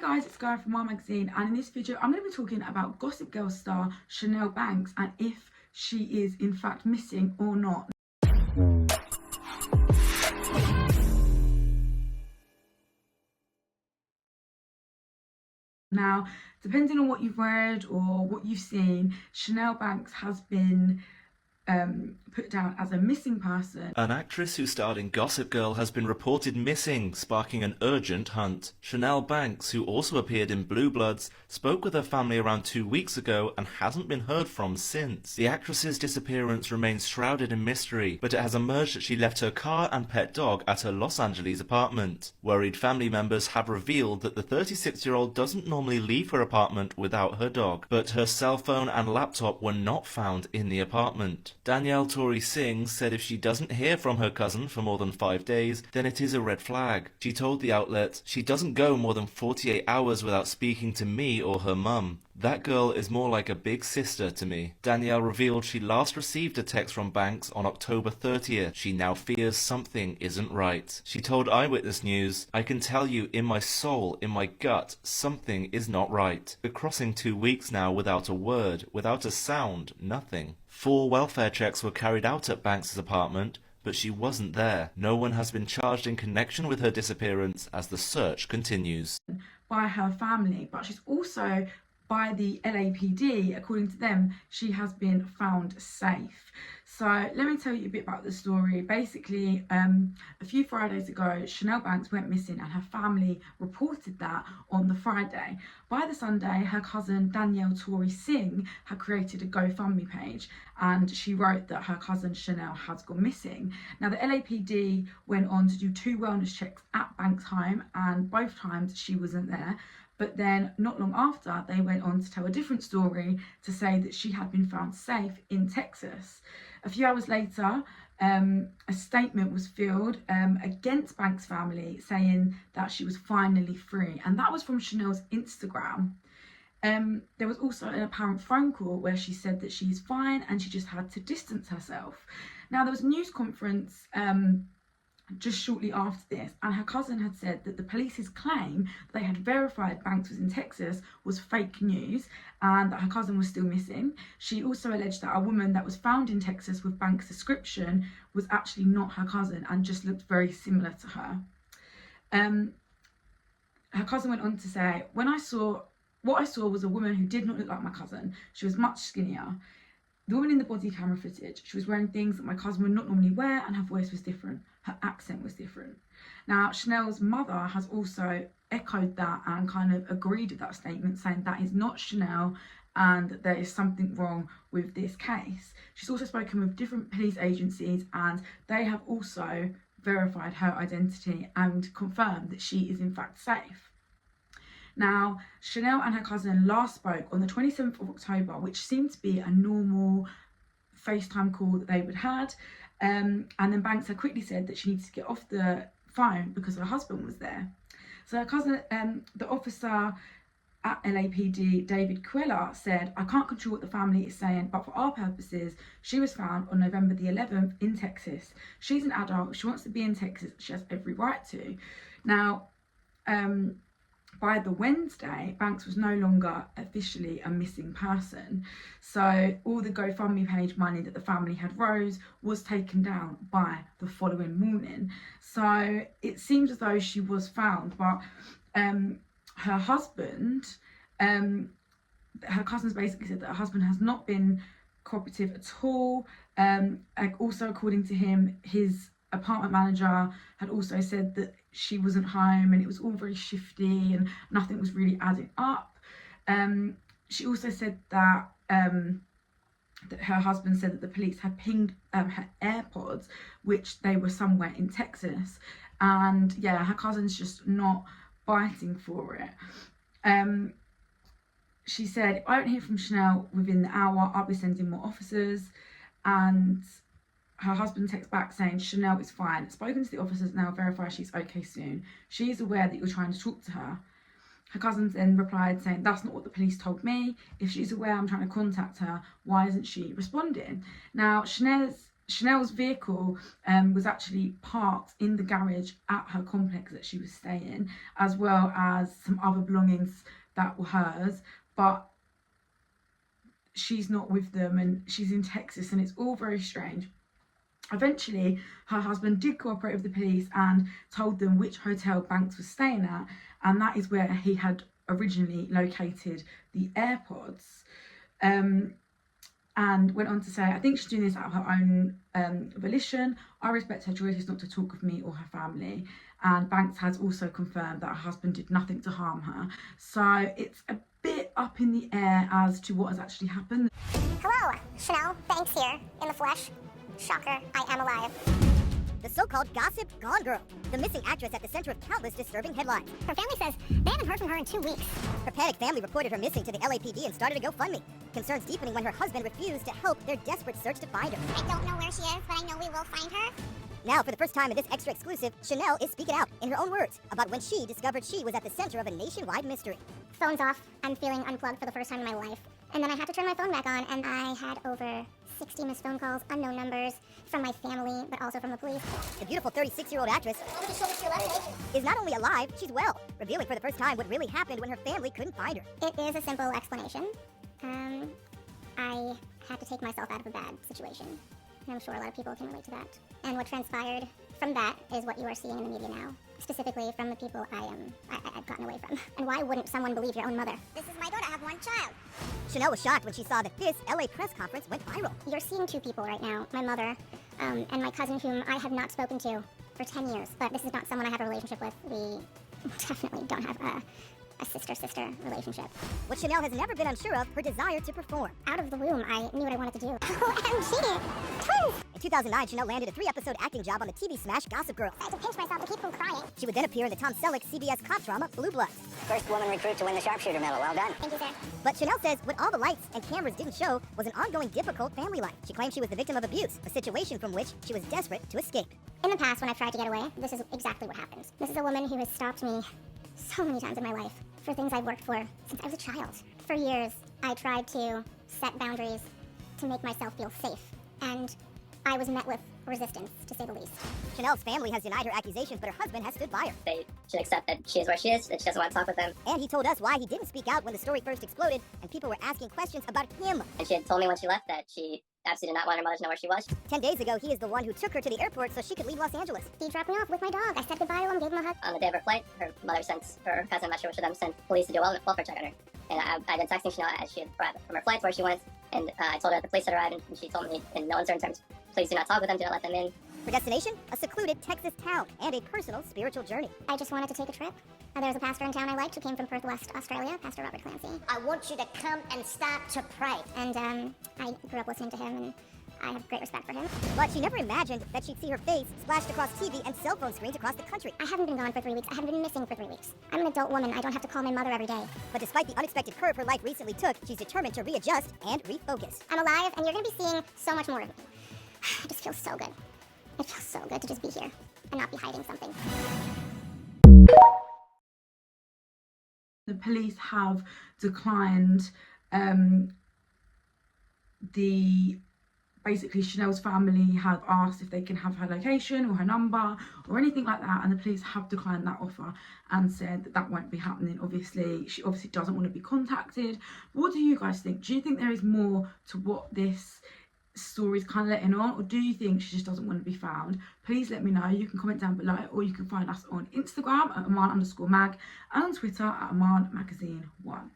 guys, it's Skye from Aman Magazine, and in this video I'm going to be talking about Gossip Girl star Chanel Banks and if she is in fact missing or not. Now, depending on what you've read or what you've seen, Chanel Banks has been put down as a missing person. An actress who starred in Gossip Girl has been reported missing, sparking an urgent hunt. Chanel Banks, who also appeared in Blue Bloods, spoke with her family around 2 weeks ago and hasn't been heard from since. The actress's disappearance remains shrouded in mystery, but it has emerged that she left her car and pet dog at her Los Angeles apartment. Worried family members have revealed that the 36-year-old doesn't normally leave her apartment without her dog, but her cell phone and laptop were not found in the apartment. Danielle Tori Singh said if she doesn't hear from her cousin for more than 5 days, then it is a red flag. She told the outlet, "She doesn't go more than 48 hours without speaking to me or her mum. That girl is more like a big sister to me." Danielle revealed she last received a text from Banks on October 30th. She now fears something isn't right. She told Eyewitness News, "I can tell you in my soul, in my gut, something is not right. We're crossing 2 weeks now without a word, without a sound, nothing." 4 welfare checks were carried out at Banks' apartment, but she wasn't there. No one has been charged in connection with her disappearance as the search continues. By her family, but she's also by the LAPD. According to them, she has been found safe. So let me tell you a bit about the story. Basically, a few Fridays ago, Chanel Banks went missing and her family reported that on the Friday. By the Sunday, her cousin Danielle Tori Singh had created a GoFundMe page and she wrote that her cousin Chanel has gone missing. Now, the LAPD went on to do 2 wellness checks at Banks' home and both times she wasn't there. But then not long after, they went on to tell a different story to say that she had been found safe in Texas. A few hours later, a statement was filed against Banks' family saying that she was finally free. And that was from Chanel's Instagram. There was also an apparent phone call where she said that she's fine and she just had to distance herself. Now, there was a news conference just shortly after this, and her cousin had said that the police's claim that they had verified Banks was in Texas was fake news and that her cousin was still missing. She also alleged that a woman that was found in Texas with Banks' description was actually not her cousin and just looked very similar to her. Her cousin went on to say, what I saw was a woman who did not look like my cousin. She was much skinnier. The woman in the body camera footage, she was wearing things that my cousin would not normally wear and her voice was different. Her accent was different. Now, Chanel's mother has also echoed that and kind of agreed with that statement, saying that is not Chanel and that there is something wrong with this case. She's also spoken with different police agencies and they have also verified her identity and confirmed that she is in fact safe. Now, Chanel and her cousin last spoke on the 27th of October, which seemed to be a normal FaceTime call that they would had. And then Banks had quickly said that she needed to get off the phone because her husband was there. So her cousin, the officer at LAPD, David Quella, said, "I can't control what the family is saying, but for our purposes, she was found on November the 11th in Texas. She's an adult, she wants to be in Texas, she has every right to." Now, by the Wednesday, Banks was no longer officially a missing person. So all the GoFundMe page money that the family had rose was taken down by the following morning. So it seems as though she was found, but her husband, her cousins basically said that her husband has not been cooperative at all. Also, according to him, his apartment manager had also said that she wasn't home and it was all very shifty and nothing was really adding up. She also said that that her husband said that the police had pinged her AirPods, which they were somewhere in Texas. And yeah, her cousin's just not biting for it. She said, "If I don't hear from Chanel within the hour, I'll be sending more officers." And her husband texts back saying, "Chanel is fine. Spoken to the officers now, verify she's okay soon. She is aware that you're trying to talk to her." Her cousin then replied saying, "That's not what the police told me. If she's aware I'm trying to contact her, why isn't she responding?" Now, Chanel's Chanel's vehicle was actually parked in the garage at her complex that she was staying in, as well as some other belongings that were hers, but she's not with them and she's in Texas, and it's all very strange. Eventually, her husband did cooperate with the police and told them which hotel Banks was staying at, and that is where he had originally located the AirPods. And went on to say, I think she's doing this out of her own volition. I respect her choices not to talk with me or her family. And Banks has also confirmed that her husband did nothing to harm her. So it's a bit up in the air as to what has actually happened. Hello, Chanel. Banks here, in the flesh. Shocker, I am alive. The so-called gossip gone girl, the missing actress at the center of countless disturbing headlines. Her family says they haven't heard from her in 2 weeks. Her panicked family reported her missing to the LAPD and started a GoFundMe. Concerns deepening when her husband refused to help their desperate search to find her. I don't know where she is, but I know we will find her. Now, for the first time in this extra exclusive, Chanel is speaking out, in her own words, about when she discovered she was at the center of a nationwide mystery. Phone's off. I'm feeling unplugged for the first time in my life. And then I had to turn my phone back on, and I had over 60 missed phone calls, unknown numbers, from my family, but also from the police. The beautiful 36-year-old actress is not only alive, she's well, revealing for the first time what really happened when her family couldn't find her. It is a simple explanation. I had to take myself out of a bad situation. And I'm sure a lot of people can relate to that. And what transpired from that is what you are seeing in the media now. Specifically from the people I've gotten away from. And why wouldn't someone believe your own mother? This is my daughter, I have one child. Chanel was shocked when she saw that this LA press conference went viral. You're seeing two people right now, my mother and my cousin, whom I have not spoken to for 10 years. But this is not someone I have a relationship with. We definitely don't have a sister-sister relationship. What Chanel has never been unsure of, her desire to perform. Out of the womb, I knew what I wanted to do. OMG! Twins! In 2009, Chanel landed a 3-episode acting job on the TV smash Gossip Girl. I had to pinch myself to keep from crying. She would then appear in the Tom Selleck CBS cop drama Blue Bloods. First woman recruit to win the sharpshooter medal. Well done. Thank you, sir. But Chanel says what all the lights and cameras didn't show was an ongoing difficult family life. She claimed she was the victim of abuse, a situation from which she was desperate to escape. In the past, when I've tried to get away, this is exactly what happens. This is a woman who has stopped me so many times in my life for things I've worked for since I was a child. For years, I tried to set boundaries to make myself feel safe, and I was met with resistance, to say the least. Chanel's family has denied her accusations, but her husband has stood by her. They should accept that she is where she is, that she doesn't want to talk with them. And he told us why he didn't speak out when the story first exploded, and people were asking questions about him. And she had told me when she left that she absolutely did not want her mother to know where she was. 10 days ago, he is the one who took her to the airport so she could leave Los Angeles. He dropped me off with my dog. I said goodbye to him, gave him a hug. On the day of her flight, her mother sent her cousin, I'm not sure which of them, sent police to do a welfare check on her. And I've been texting Chanel as she had arrived from her flight where she went, and I told her that the police had arrived, and she told me in no uncertain terms, please do not talk with them, do not let them in. Her destination? A secluded Texas town and a personal spiritual journey. I just wanted to take a trip. There was a pastor in town I liked who came from Perth, West Australia, Pastor Robert Clancy. I want you to come and start to pray. And I grew up listening to him, and I have great respect for him. But she never imagined that she'd see her face splashed across TV and cell phone screens across the country. I haven't been gone for 3 weeks. I haven't been missing for 3 weeks. I'm an adult woman. I don't have to call my mother every day. But despite the unexpected curve her life recently took, she's determined to readjust and refocus. I'm alive, and you're going to be seeing so much more of me. It just feels so good. It feels so good to just be here and not be hiding something. The police have declined basically Chanel's family have asked if they can have her location or her number or anything like that, and the police have declined that offer and said that that won't be happening. Obviously, she obviously doesn't want to be contacted. What do you guys think? Do you think there is more to what this story is kind of letting on, or do you think she just doesn't want to be found? Please let me know. You can comment down below, or you can find us on Instagram at Aman_mag and on Twitter at Aman Magazine 1.